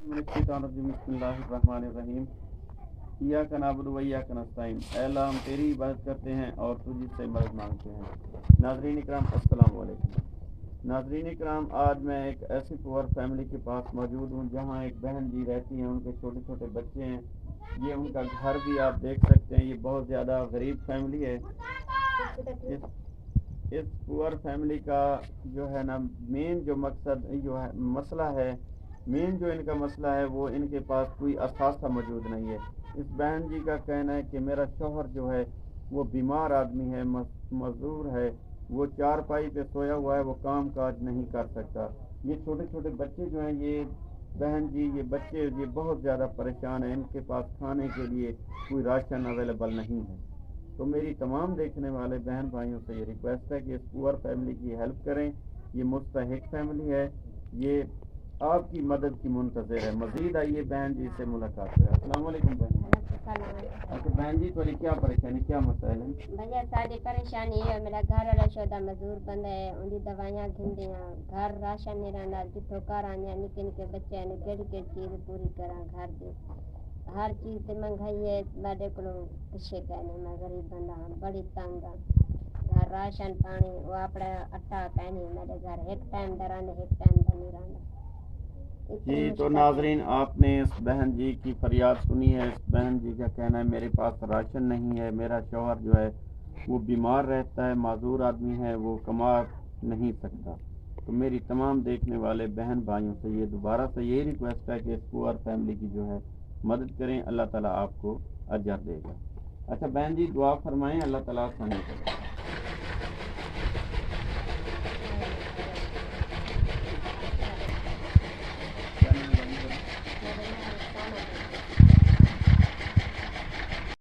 बिस्मिल्लाहिर्रहमानिर्रहीम। इय्याक नअबुदु व इय्याक नस्तईन। ऐ अल्लाह, हम तेरी इबादत करते हैं और तुझी से मदद मांगते हैं। नाज़रीन इकराम, अस्सलाम वालेकुम। नाज़रीन इकराम, आज मैं एक ऐसी पुअर फैमिली के पास मौजूद हूँ जहाँ एक बहन जी रहती हैं, उनके छोटे छोटे बच्चे हैं। ये उनका घर भी आप देख सकते हैं। ये बहुत ज़्यादा गरीब फैमिली है। इस पुअर फैमिली का जो है ना, मेन जो मकसद जो है मसला है, मेन जो इनका मसला है वो इनके पास कोई असासा मौजूद नहीं है। इस बहन जी का कहना है कि मेरा शौहर जो है वो बीमार आदमी है, मजदूर है, वो चारपाई पे सोया हुआ है, वो काम काज नहीं कर सकता। ये छोटे छोटे बच्चे जो हैं, ये बहन जी, ये बच्चे ये बहुत ज़्यादा परेशान हैं। इनके पास खाने के लिए कोई राशन अवेलेबल नहीं है। तो मेरी तमाम देखने वाले बहन भाइयों से ये रिक्वेस्ट है कि इस पुअर फैमिली की हेल्प करें। ये मुस्तहिक फैमिली है, ये आपकी मदद की मुंतज़िर है। मज़ीद आइए बहन जी से मुलाकात करें। अस्सलाम वालेकुम बहन। अच्छा बहन जी, थोड़ी क्या परेशानी, क्या मसाइल है? भैया सारी परेशानी है, मेरा घर वाला शोदा मजदूर बंद है, उनकी दवाइयाँ घिंदियाँ, घर राशन नहीं रहा, जितों घर आने निके निके बच्चे ने केड़ी चीज़ पूरी करा घर दी। हर चीज़ की महंगाई है, मेरे को पिछे कहने मैं गरीब बंदा हाँ, बड़ी तंग हाँ। घर राशन पानी वो अपना अट्टा कहने मेरे घर एक टाइम दराने एक टाइम का नहीं रहा। जी, तो नाजरीन, आपने इस बहन जी की फरियाद सुनी है। इस बहन जी का कहना है मेरे पास राशन नहीं है, मेरा शौहर जो है वो बीमार रहता है, माजूर आदमी है, वो कमा नहीं सकता। तो मेरी तमाम देखने वाले बहन भाइयों से ये दोबारा से यही रिक्वेस्ट है कि इस पुअर फैमिली की जो है मदद करें। अल्लाह ताला आपको अजर देगा। अच्छा बहन जी, दुआ फरमाएं, अल्लाह ताला आसानी करें।